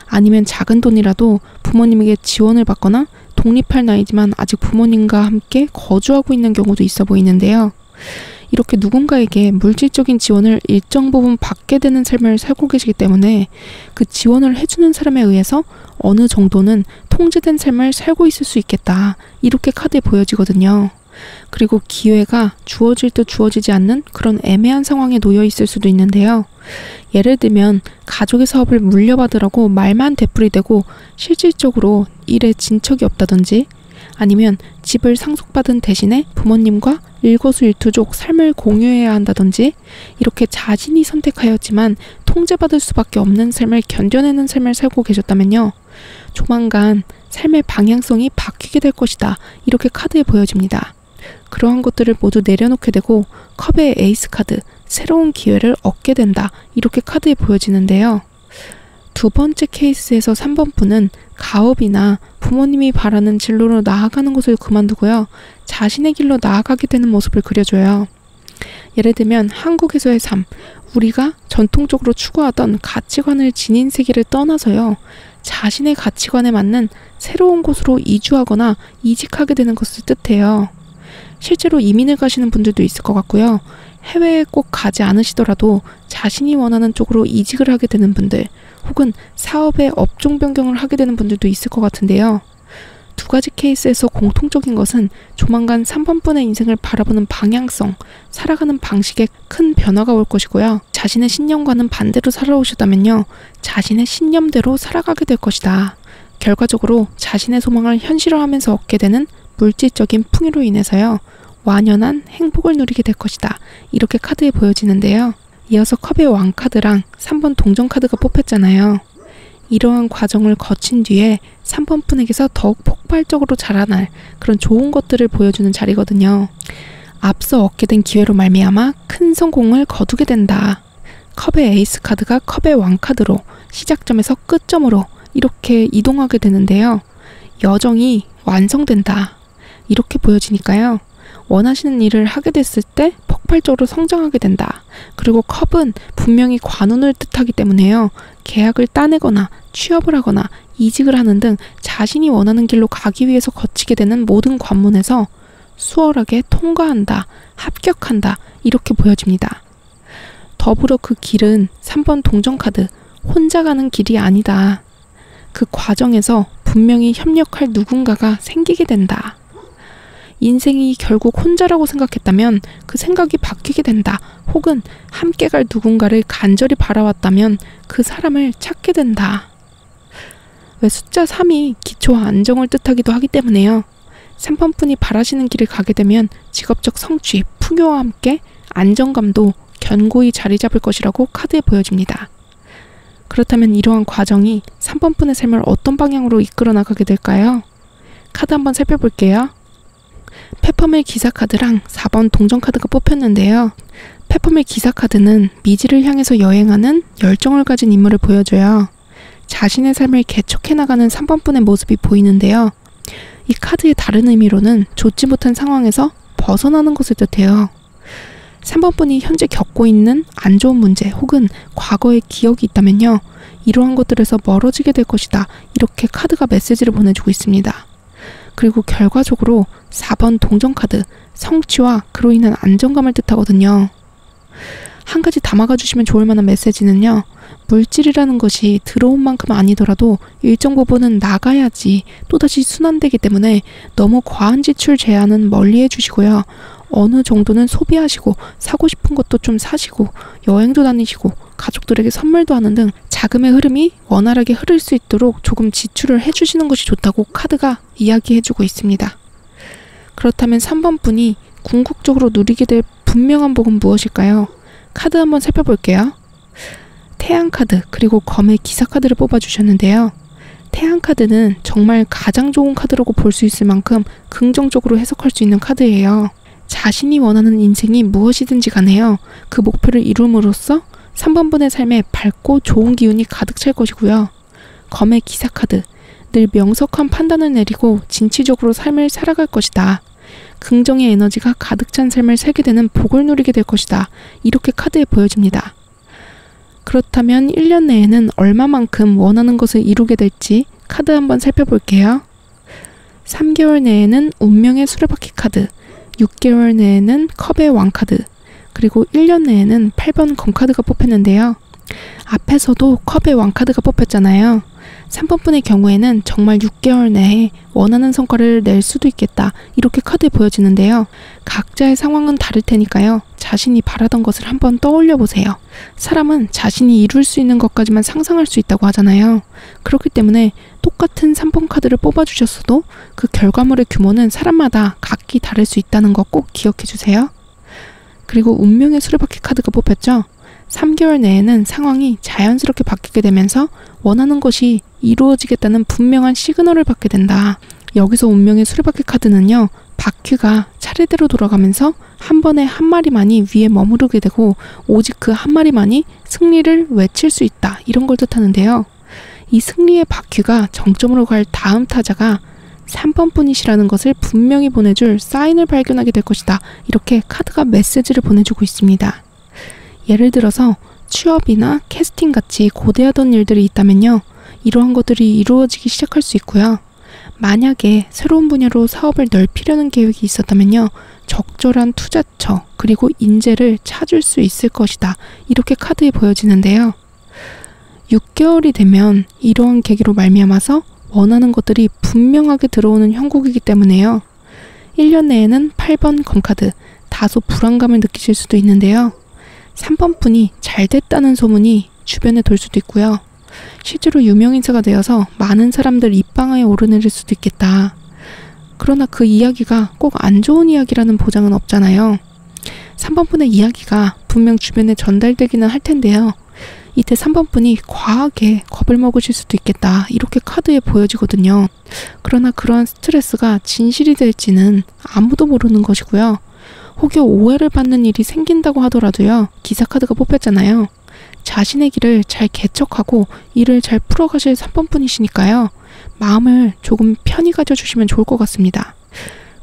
Speaker 1: 아니면 작은 돈이라도 부모님에게 지원을 받거나 독립할 나이지만 아직 부모님과 함께 거주하고 있는 경우도 있어 보이는데요. 이렇게 누군가에게 물질적인 지원을 일정 부분 받게 되는 삶을 살고 계시기 때문에 그 지원을 해주는 사람에 의해서 어느 정도는 통제된 삶을 살고 있을 수 있겠다. 이렇게 카드에 보여지거든요. 그리고 기회가 주어질 듯 주어지지 않는 그런 애매한 상황에 놓여 있을 수도 있는데요. 예를 들면 가족의 사업을 물려받으라고 말만 되풀이되고 실질적으로 일에 진척이 없다든지, 아니면 집을 상속받은 대신에 부모님과 일거수일투족 삶을 공유해야 한다든지, 이렇게 자신이 선택하였지만 통제받을 수밖에 없는 삶을 견뎌내는 삶을 살고 계셨다면요. 조만간 삶의 방향성이 바뀌게 될 것이다. 이렇게 카드에 보여집니다. 그러한 것들을 모두 내려놓게 되고 컵의 에이스 카드, 새로운 기회를 얻게 된다. 이렇게 카드에 보여지는데요. 두 번째 케이스에서 3번 분은 가업이나 부모님이 바라는 진로로 나아가는 것을 그만두고요. 자신의 길로 나아가게 되는 모습을 그려줘요. 예를 들면 한국에서의 삶, 우리가 전통적으로 추구하던 가치관을 지닌 세계를 떠나서요. 자신의 가치관에 맞는 새로운 곳으로 이주하거나 이직하게 되는 것을 뜻해요. 실제로 이민을 가시는 분들도 있을 것 같고요. 해외에 꼭 가지 않으시더라도 자신이 원하는 쪽으로 이직을 하게 되는 분들, 혹은 사업의 업종 변경을 하게 되는 분들도 있을 것 같은데요. 두 가지 케이스에서 공통적인 것은 조만간 3번 분의 인생을 바라보는 방향성, 살아가는 방식에 큰 변화가 올 것이고요. 자신의 신념과는 반대로 살아오셨다면요. 자신의 신념대로 살아가게 될 것이다. 결과적으로 자신의 소망을 현실화하면서 얻게 되는 물질적인 풍요로 인해서요. 완연한 행복을 누리게 될 것이다. 이렇게 카드에 보여지는데요. 이어서 컵의 왕카드랑 3번 동전카드가 뽑혔잖아요. 이러한 과정을 거친 뒤에 3번 분에게서 더욱 폭발적으로 자라날 그런 좋은 것들을 보여주는 자리거든요. 앞서 얻게 된 기회로 말미암아 큰 성공을 거두게 된다. 컵의 에이스 카드가 컵의 왕카드로 시작점에서 끝점으로 이렇게 이동하게 되는데요. 여정이 완성된다. 이렇게 보여지니까요. 원하시는 일을 하게 됐을 때 폭발적으로 성장하게 된다. 그리고 컵은 분명히 관운을 뜻하기 때문에요. 계약을 따내거나 취업을 하거나 이직을 하는 등 자신이 원하는 길로 가기 위해서 거치게 되는 모든 관문에서 수월하게 통과한다, 합격한다 이렇게 보여집니다. 더불어 그 길은 3번 동전카드, 혼자 가는 길이 아니다. 그 과정에서 분명히 협력할 누군가가 생기게 된다. 인생이 결국 혼자라고 생각했다면 그 생각이 바뀌게 된다. 혹은 함께 갈 누군가를 간절히 바라왔다면 그 사람을 찾게 된다. 왜 숫자 3이 기초와 안정을 뜻하기도 하기 때문에요. 3번 분이 바라시는 길을 가게 되면 직업적 성취, 풍요와 함께 안정감도 견고히 자리 잡을 것이라고 카드에 보여집니다. 그렇다면 이러한 과정이 3번 분의 삶을 어떤 방향으로 이끌어 나가게 될까요? 카드 한번 살펴볼게요. 페퍼밀 기사카드랑 4번 동전카드가 뽑혔는데요. 페퍼밀 기사카드는 미지를 향해서 여행하는 열정을 가진 인물을 보여줘요. 자신의 삶을 개척해 나가는 3번 분의 모습이 보이는데요. 이 카드의 다른 의미로는 좋지 못한 상황에서 벗어나는 것을 뜻해요. 3번 분이 현재 겪고 있는 안 좋은 문제 혹은 과거의 기억이 있다면요. 이러한 것들에서 멀어지게 될 것이다. 이렇게 카드가 메시지를 보내주고 있습니다. 그리고 결과적으로 4번 동전카드, 성취와 그로 인한 안정감을 뜻하거든요. 한 가지 담아가 주시면 좋을 만한 메시지는요. 물질이라는 것이 들어온 만큼 아니더라도 일정 부분은 나가야지 또다시 순환되기 때문에 너무 과한 지출 제한은 멀리 해주시고요. 어느 정도는 소비하시고 사고 싶은 것도 좀 사시고 여행도 다니시고 가족들에게 선물도 하는 등 자금의 흐름이 원활하게 흐를 수 있도록 조금 지출을 해주시는 것이 좋다고 카드가 이야기해주고 있습니다. 그렇다면 3번 분이 궁극적으로 누리게 될 분명한 복은 무엇일까요? 카드 한번 살펴볼게요. 태양카드 그리고 검의 기사카드를 뽑아주셨는데요. 태양카드는 정말 가장 좋은 카드라고 볼 수 있을 만큼 긍정적으로 해석할 수 있는 카드예요. 자신이 원하는 인생이 무엇이든지 간에요. 그 목표를 이룸으로써 3번 분의 삶에 밝고 좋은 기운이 가득 찰 것이고요. 검의 기사카드, 늘 명석한 판단을 내리고 진취적으로 삶을 살아갈 것이다. 긍정의 에너지가 가득 찬 삶을 살게 되는 복을 누리게 될 것이다. 이렇게 카드에 보여집니다. 그렇다면 1년 내에는 얼마만큼 원하는 것을 이루게 될지 카드 한번 살펴볼게요. 3개월 내에는 운명의 수레바퀴 카드, 6개월 내에는 컵의 왕카드, 그리고 1년 내에는 8번 검카드가 뽑혔는데요. 앞에서도 컵의 왕카드가 뽑혔잖아요. 3번 분의 경우에는 정말 6개월 내에 원하는 성과를 낼 수도 있겠다. 이렇게 카드에 보여지는데요. 각자의 상황은 다를 테니까요. 자신이 바라던 것을 한번 떠올려 보세요. 사람은 자신이 이룰 수 있는 것까지만 상상할 수 있다고 하잖아요. 그렇기 때문에 똑같은 3번 카드를 뽑아주셨어도 그 결과물의 규모는 사람마다 각기 다를 수 있다는 거 꼭 기억해 주세요. 그리고 운명의 수레바퀴 카드가 뽑혔죠. 3개월 내에는 상황이 자연스럽게 바뀌게 되면서 원하는 것이 이루어지겠다는 분명한 시그널을 받게 된다. 여기서 운명의 수레바퀴 카드는요, 바퀴가 차례대로 돌아가면서 한 번에 한 마리만이 위에 머무르게 되고 오직 그 한 마리만이 승리를 외칠 수 있다, 이런 걸 뜻하는데요. 이 승리의 바퀴가 정점으로 갈 다음 타자가 3번 분이시라는 것을 분명히 보내줄 사인을 발견하게 될 것이다, 이렇게 카드가 메시지를 보내주고 있습니다. 예를 들어서 취업이나 캐스팅 같이 고대하던 일들이 있다면요, 이러한 것들이 이루어지기 시작할 수 있고요. 만약에 새로운 분야로 사업을 넓히려는 계획이 있었다면요, 적절한 투자처 그리고 인재를 찾을 수 있을 것이다, 이렇게 카드에 보여지는데요. 6개월이 되면 이러한 계기로 말미암아서 원하는 것들이 분명하게 들어오는 형국이기 때문에요. 1년 내에는 8번 검카드, 다소 불안감을 느끼실 수도 있는데요. 3번 분이 잘 됐다는 소문이 주변에 돌 수도 있고요. 실제로 유명인사가 되어서 많은 사람들 입방아에 오르내릴 수도 있겠다. 그러나 그 이야기가 꼭 안 좋은 이야기라는 보장은 없잖아요. 3번 분의 이야기가 분명 주변에 전달되기는 할 텐데요. 이때 3번 분이 과하게 겁을 먹으실 수도 있겠다, 이렇게 카드에 보여지거든요. 그러나 그러한 스트레스가 진실이 될지는 아무도 모르는 것이고요. 혹여 오해를 받는 일이 생긴다고 하더라도요, 기사 카드가 뽑혔잖아요. 자신의 길을 잘 개척하고 일을 잘 풀어가실 3번 분이시니까요. 마음을 조금 편히 가져주시면 좋을 것 같습니다.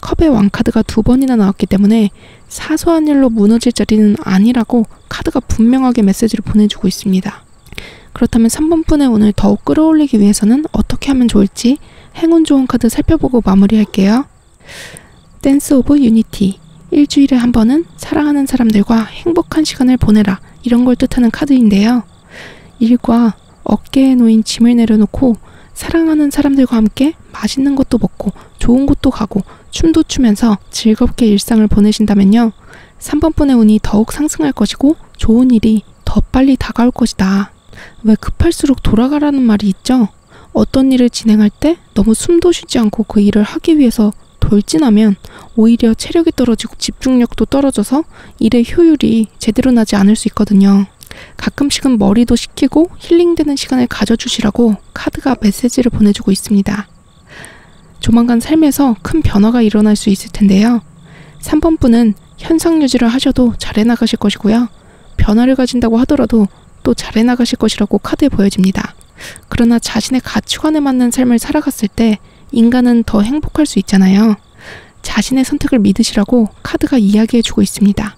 Speaker 1: 컵의 왕카드가 2번이나 나왔기 때문에 사소한 일로 무너질 자리는 아니라고 카드가 분명하게 메시지를 보내주고 있습니다. 그렇다면 3번 분의 운을 더욱 끌어올리기 위해서는 어떻게 하면 좋을지 행운 좋은 카드 살펴보고 마무리할게요. 댄스 오브 유니티, 일주일에 한 번은 사랑하는 사람들과 행복한 시간을 보내라, 이런 걸 뜻하는 카드인데요. 일과 어깨에 놓인 짐을 내려놓고 사랑하는 사람들과 함께 맛있는 것도 먹고 좋은 곳도 가고 춤도 추면서 즐겁게 일상을 보내신다면요, 3번 분의 운이 더욱 상승할 것이고 좋은 일이 더 빨리 다가올 것이다. 왜 급할수록 돌아가라는 말이 있죠? 어떤 일을 진행할 때 너무 숨도 쉬지 않고 그 일을 하기 위해서 돌진하면 오히려 체력이 떨어지고 집중력도 떨어져서 일의 효율이 제대로 나지 않을 수 있거든요. 가끔씩은 머리도 식히고 힐링되는 시간을 가져주시라고 카드가 메시지를 보내주고 있습니다. 조만간 삶에서 큰 변화가 일어날 수 있을 텐데요. 3번 분은 현상 유지를 하셔도 잘 해나가실 것이고요. 변화를 가진다고 하더라도 또 잘 해나가실 것이라고 카드에 보여집니다. 그러나 자신의 가치관에 맞는 삶을 살아갔을 때 인간은 더 행복할 수 있잖아요. 자신의 선택을 믿으시라고 카드가 이야기해주고 있습니다.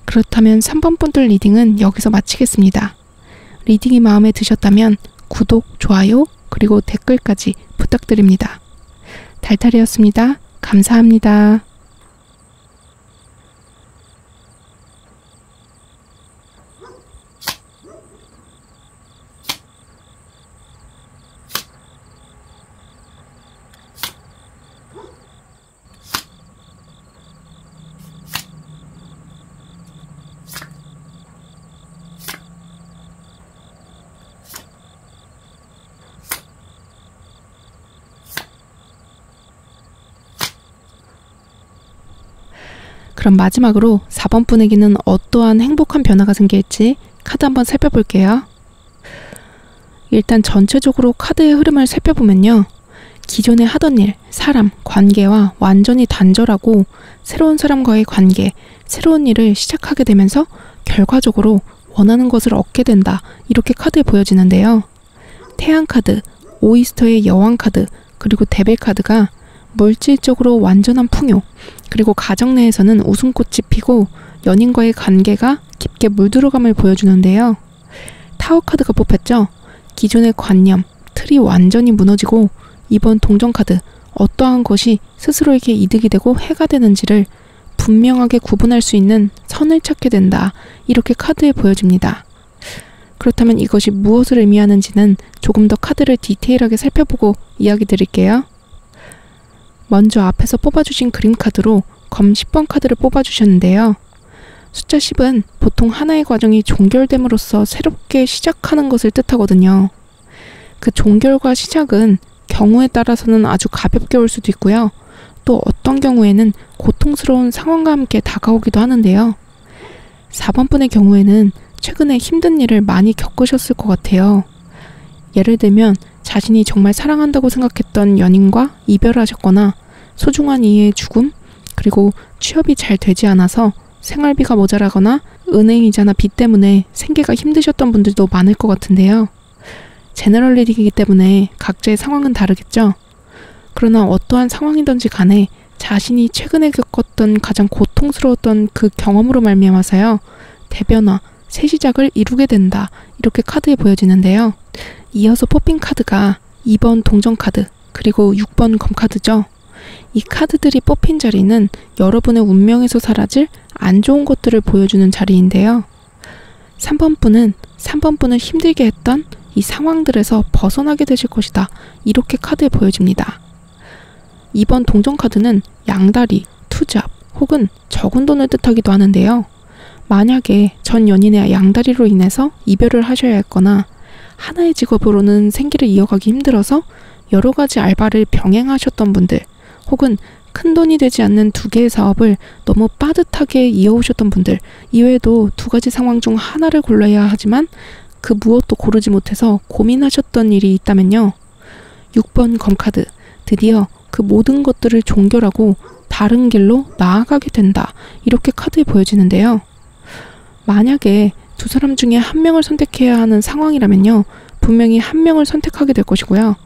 Speaker 1: 그렇다면 3번 분들 리딩은 여기서 마치겠습니다. 리딩이 마음에 드셨다면 구독, 좋아요, 그리고 댓글까지 부탁드립니다. 달달이었습니다. 감사합니다. 그럼 마지막으로 4번 분에게는 어떠한 행복한 변화가 생길지 카드 한번 살펴볼게요. 일단 전체적으로 카드의 흐름을 살펴보면요. 기존에 하던 일, 사람, 관계와 완전히 단절하고 새로운 사람과의 관계, 새로운 일을 시작하게 되면서 결과적으로 원하는 것을 얻게 된다, 이렇게 카드에 보여지는데요. 태양 카드, 오이스터의 여왕 카드, 그리고 데벨 카드가 물질적으로 완전한 풍요, 그리고 가정 내에서는 웃음꽃이 피고 연인과의 관계가 깊게 물들어감을 보여주는데요. 타워 카드가 뽑혔죠. 기존의 관념, 틀이 완전히 무너지고 이번 동전 카드, 어떠한 것이 스스로에게 이득이 되고 해가 되는지를 분명하게 구분할 수 있는 선을 찾게 된다, 이렇게 카드에 보여집니다. 그렇다면 이것이 무엇을 의미하는지는 조금 더 카드를 디테일하게 살펴보고 이야기 드릴게요. 먼저 앞에서 뽑아주신 그림 카드로 검 10번 카드를 뽑아주셨는데요. 숫자 10은 보통 하나의 과정이 종결됨으로써 새롭게 시작하는 것을 뜻하거든요. 그 종결과 시작은 경우에 따라서는 아주 가볍게 올 수도 있고요. 또 어떤 경우에는 고통스러운 상황과 함께 다가오기도 하는데요. 4번 분의 경우에는 최근에 힘든 일을 많이 겪으셨을 것 같아요. 예를 들면 자신이 정말 사랑한다고 생각했던 연인과 이별하셨거나 소중한 이의 죽음, 그리고 취업이 잘 되지 않아서 생활비가 모자라거나 은행이자나 빚 때문에 생계가 힘드셨던 분들도 많을 것 같은데요. 제너럴리이기 때문에 각자의 상황은 다르겠죠. 그러나 어떠한 상황이든지 간에 자신이 최근에 겪었던 가장 고통스러웠던 그 경험으로 말미암아서요, 대변화, 새 시작을 이루게 된다, 이렇게 카드에 보여지는데요. 이어서 뽑힌 카드가 2번 동전 카드, 그리고 6번 검 카드죠. 이 카드들이 뽑힌 자리는 여러분의 운명에서 사라질 안 좋은 것들을 보여주는 자리인데요. 3번 분은 힘들게 했던 이 상황들에서 벗어나게 되실 것이다, 이렇게 카드에 보여집니다. 2번 동전 카드는 양다리, 투잡 혹은 적은 돈을 뜻하기도 하는데요. 만약에 전 연인의 양다리로 인해서 이별을 하셔야 했거나 하나의 직업으로는 생계를 이어가기 힘들어서 여러 가지 알바를 병행하셨던 분들, 혹은 큰 돈이 되지 않는 2개의 사업을 너무 빠듯하게 이어오셨던 분들, 이외에도 2가지 상황 중 하나를 골라야 하지만 그 무엇도 고르지 못해서 고민하셨던 일이 있다면요. 6번 검카드, 드디어 그 모든 것들을 종결하고 다른 길로 나아가게 된다, 이렇게 카드에 보여지는데요. 만약에 2사람 중에 한 명을 선택해야 하는 상황이라면요, 분명히 한 명을 선택하게 될 것이고요.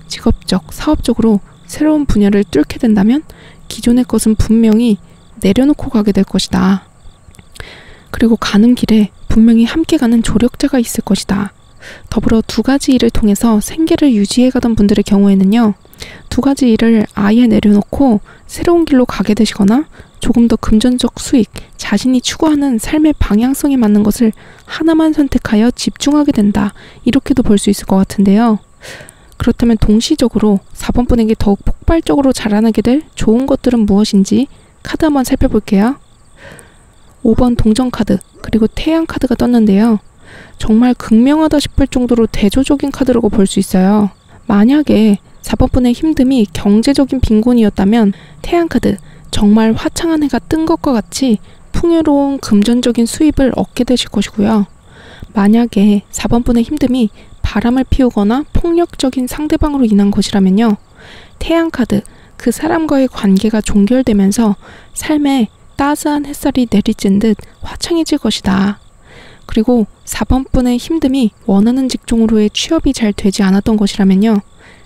Speaker 1: 직업적, 사업적으로 새로운 분야를 뚫게 된다면 기존의 것은 분명히 내려놓고 가게 될 것이다. 그리고 가는 길에 분명히 함께 가는 조력자가 있을 것이다. 더불어 2가지 일을 통해서 생계를 유지해 가던 분들의 경우에는요, 2가지 일을 아예 내려놓고 새로운 길로 가게 되시거나 조금 더 금전적 수익, 자신이 추구하는 삶의 방향성에 맞는 것을 하나만 선택하여 집중하게 된다, 이렇게도 볼 수 있을 것 같은데요. 그렇다면 동시적으로 4번 분에게 더욱 폭발적으로 자라나게 될 좋은 것들은 무엇인지 카드 한번 살펴볼게요. 5번 동전 카드, 그리고 태양 카드가 떴는데요. 정말 극명하다 싶을 정도로 대조적인 카드라고 볼 수 있어요. 만약에 4번 분의 힘듦이 경제적인 빈곤이었다면 태양 카드, 정말 화창한 해가 뜬 것과 같이 풍요로운 금전적인 수입을 얻게 되실 것이고요. 만약에 4번 분의 힘듦이 바람을 피우거나 폭력적인 상대방으로 인한 것이라면요, 태양 카드, 그 사람과의 관계가 종결되면서 삶에 따스한 햇살이 내리쬐는 듯 화창해질 것이다. 그리고 4번 분의 힘듦이 원하는 직종으로의 취업이 잘 되지 않았던 것이라면요,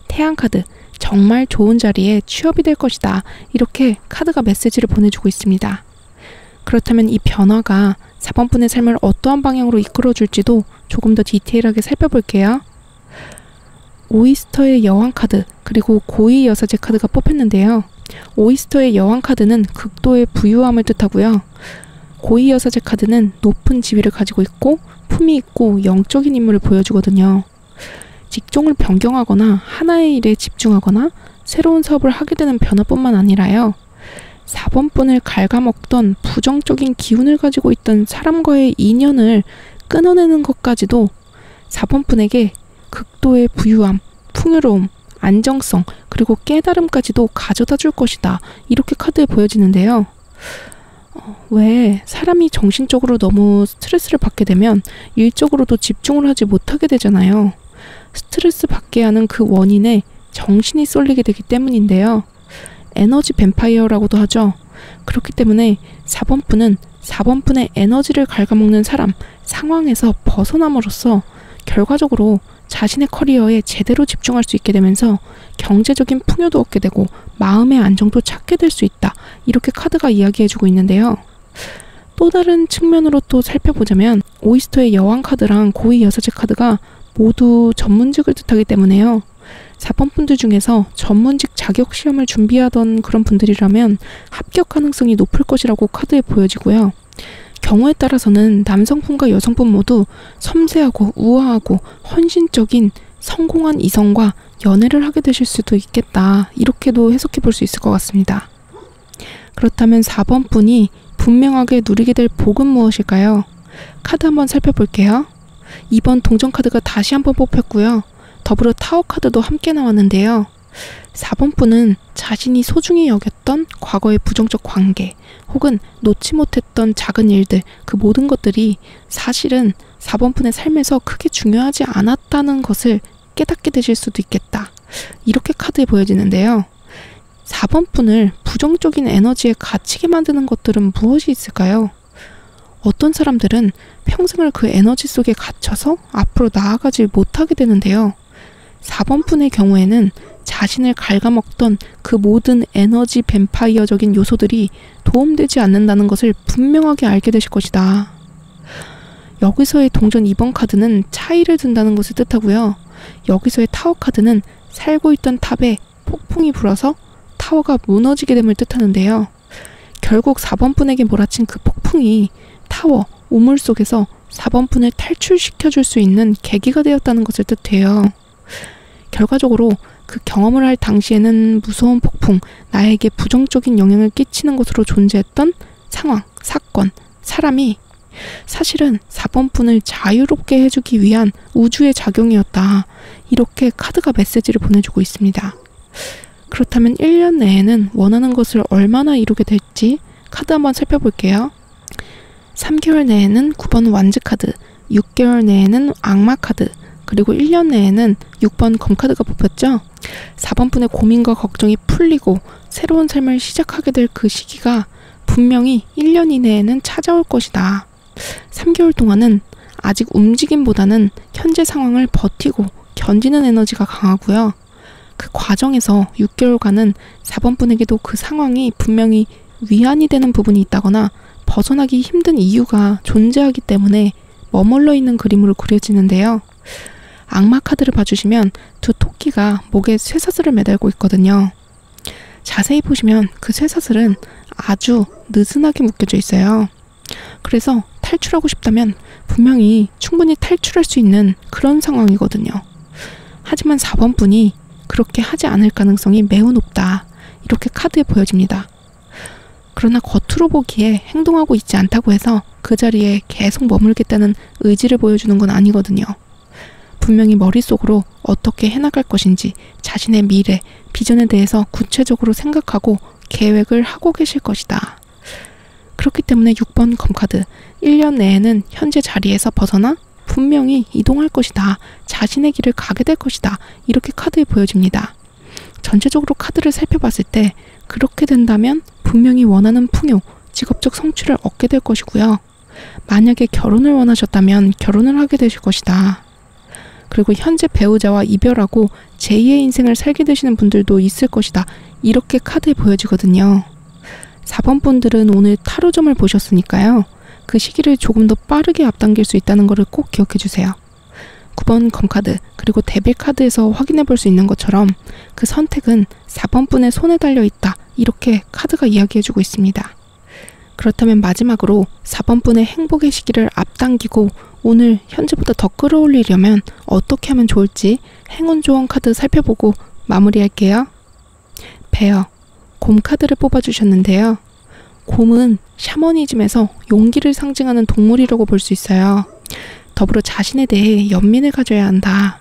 Speaker 1: 태양 카드, 정말 좋은 자리에 취업이 될 것이다, 이렇게 카드가 메시지를 보내주고 있습니다. 그렇다면 이 변화가 4번 분의 삶을 어떠한 방향으로 이끌어줄지도 조금 더 디테일하게 살펴볼게요. 오이스터의 여왕 카드, 그리고 고위 여사제 카드가 뽑혔는데요. 오이스터의 여왕 카드는 극도의 부유함을 뜻하고요. 고위 여사제 카드는 높은 지위를 가지고 있고 품위 있고 영적인 인물을 보여주거든요. 직종을 변경하거나 하나의 일에 집중하거나 새로운 사업을 하게 되는 변화뿐만 아니라요, 4번 분을 갉아먹던 부정적인 기운을 가지고 있던 사람과의 인연을 끊어내는 것까지도 4번 분에게 극도의 부유함, 풍요로움, 안정성, 그리고 깨달음까지도 가져다 줄 것이다, 이렇게 카드에 보여지는데요. 왜 사람이 정신적으로 너무 스트레스를 받게 되면 일적으로도 집중을 하지 못하게 되잖아요. 스트레스 받게 하는 그 원인에 정신이 쏠리게 되기 때문인데요. 에너지 뱀파이어라고도 하죠. 그렇기 때문에 4번 분은 4번 분의 에너지를 갉아먹는 사람, 상황에서 벗어남으로써 결과적으로 자신의 커리어에 제대로 집중할 수 있게 되면서 경제적인 풍요도 얻게 되고 마음의 안정도 찾게 될 수 있다, 이렇게 카드가 이야기해주고 있는데요. 또 다른 측면으로 또 살펴보자면 오이스터의 여왕 카드랑 고위 여사제 카드가 모두 전문직을 뜻하기 때문에요. 4번 분들 중에서 전문직 자격 시험을 준비하던 그런 분들이라면 합격 가능성이 높을 것이라고 카드에 보여지고요. 경우에 따라서는 남성분과 여성분 모두 섬세하고 우아하고 헌신적인 성공한 이성과 연애를 하게 되실 수도 있겠다, 이렇게도 해석해 볼 수 있을 것 같습니다. 그렇다면 4번 분이 분명하게 누리게 될 복은 무엇일까요? 카드 한번 살펴볼게요. 2번 동전 카드가 다시 한번 뽑혔고요. 더불어 타워 카드도 함께 나왔는데요. 4번 분은 자신이 소중히 여겼던 과거의 부정적 관계 혹은 놓지 못했던 작은 일들, 그 모든 것들이 사실은 4번 분의 삶에서 크게 중요하지 않았다는 것을 깨닫게 되실 수도 있겠다. 이렇게 카드에 보여지는데요. 4번 분을 부정적인 에너지에 갇히게 만드는 것들은 무엇이 있을까요? 어떤 사람들은 평생을 그 에너지 속에 갇혀서 앞으로 나아가지 못하게 되는데요. 4번 분의 경우에는 자신을 갉아먹던 그 모든 에너지 뱀파이어적인 요소들이 도움되지 않는다는 것을 분명하게 알게 되실 것이다. 여기서의 동전 2번 카드는 차이를 둔다는 것을 뜻하고요. 여기서의 타워 카드는 살고 있던 탑에 폭풍이 불어서 타워가 무너지게 됨을 뜻하는데요. 결국 4번 분에게 몰아친 그 폭풍이 타워, 우물 속에서 4번 분을 탈출시켜줄 수 있는 계기가 되었다는 것을 뜻해요. 결과적으로 그 경험을 할 당시에는 무서운 폭풍, 나에게 부정적인 영향을 끼치는 것으로 존재했던 상황, 사건, 사람이 사실은 4번 분을 자유롭게 해주기 위한 우주의 작용이었다. 이렇게 카드가 메시지를 보내주고 있습니다. 그렇다면 1년 내에는 원하는 것을 얼마나 이루게 될지 카드 한번 살펴볼게요. 3개월 내에는 9번 완즈 카드, 6개월 내에는 악마 카드, 그리고 1년 내에는 6번 검카드가 뽑혔죠. 4번 분의 고민과 걱정이 풀리고 새로운 삶을 시작하게 될 그 시기가 분명히 1년 이내에는 찾아올 것이다. 3개월 동안은 아직 움직임보다는 현재 상황을 버티고 견디는 에너지가 강하고요. 그 과정에서 6개월간은 4번 분에게도 그 상황이 분명히 위안이 되는 부분이 있다거나 벗어나기 힘든 이유가 존재하기 때문에 머물러 있는 그림으로 그려지는데요. 악마 카드를 봐주시면 두 토끼가 목에 쇠사슬을 매달고 있거든요. 자세히 보시면 그 쇠사슬은 아주 느슨하게 묶여져 있어요. 그래서 탈출하고 싶다면 분명히 충분히 탈출할 수 있는 그런 상황이거든요. 하지만 4번 분이 그렇게 하지 않을 가능성이 매우 높다. 이렇게 카드에 보여집니다. 그러나 겉으로 보기에 행동하고 있지 않다고 해서 그 자리에 계속 머물겠다는 의지를 보여주는 건 아니거든요. 분명히 머릿속으로 어떻게 해나갈 것인지 자신의 미래, 비전에 대해서 구체적으로 생각하고 계획을 하고 계실 것이다. 그렇기 때문에 6번 검카드, 1년 내에는 현재 자리에서 벗어나 분명히 이동할 것이다. 자신의 길을 가게 될 것이다. 이렇게 카드에 보여집니다. 전체적으로 카드를 살펴봤을 때 그렇게 된다면 분명히 원하는 풍요, 직업적 성취를 얻게 될 것이고요. 만약에 결혼을 원하셨다면 결혼을 하게 되실 것이다. 그리고 현재 배우자와 이별하고 제2의 인생을 살게 되시는 분들도 있을 것이다. 이렇게 카드에 보여지거든요. 4번 분들은 오늘 타로점을 보셨으니까요. 그 시기를 조금 더 빠르게 앞당길 수 있다는 것을 꼭 기억해 주세요. 9번 검카드, 그리고 데빌 카드에서 확인해 볼 수 있는 것처럼 그 선택은 4번 분의 손에 달려 있다. 이렇게 카드가 이야기해 주고 있습니다. 그렇다면 마지막으로 4번 분의 행복의 시기를 앞당기고 오늘 현재보다 더 끌어올리려면 어떻게 하면 좋을지 행운 조언 카드 살펴보고 마무리할게요. 베어, 곰 카드를 뽑아주셨는데요. 곰은 샤머니즘에서 용기를 상징하는 동물이라고 볼 수 있어요. 더불어 자신에 대해 연민을 가져야 한다.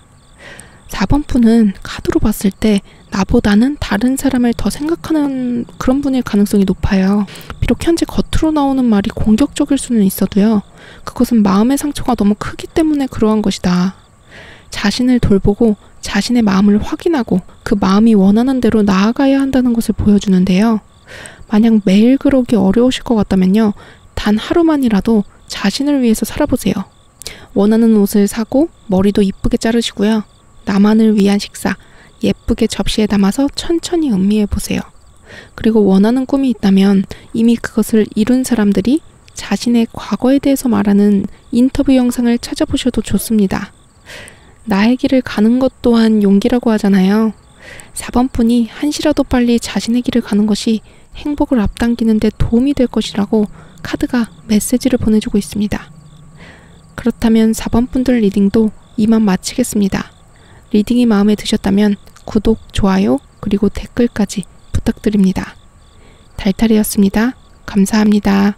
Speaker 1: 4번 분은 카드로 봤을 때 나보다는 다른 사람을 더 생각하는 그런 분일 가능성이 높아요. 비록 현재 겉으로 나오는 말이 공격적일 수는 있어도요. 그것은 마음의 상처가 너무 크기 때문에 그러한 것이다. 자신을 돌보고 자신의 마음을 확인하고 그 마음이 원하는 대로 나아가야 한다는 것을 보여주는데요. 만약 매일 그러기 어려우실 것 같다면요. 단 하루만이라도 자신을 위해서 살아보세요. 원하는 옷을 사고 머리도 이쁘게 자르시고요. 나만을 위한 식사, 예쁘게 접시에 담아서 천천히 음미해 보세요. 그리고 원하는 꿈이 있다면 이미 그것을 이룬 사람들이 자신의 과거에 대해서 말하는 인터뷰 영상을 찾아보셔도 좋습니다. 나의 길을 가는 것 또한 용기라고 하잖아요. 4번 분이 한시라도 빨리 자신의 길을 가는 것이 행복을 앞당기는 데 도움이 될 것이라고 카드가 메시지를 보내주고 있습니다. 그렇다면 4번 분들 리딩도 이만 마치겠습니다. 리딩이 마음에 드셨다면 구독, 좋아요, 그리고 댓글까지 부탁드립니다. 달달이었습니다. 감사합니다.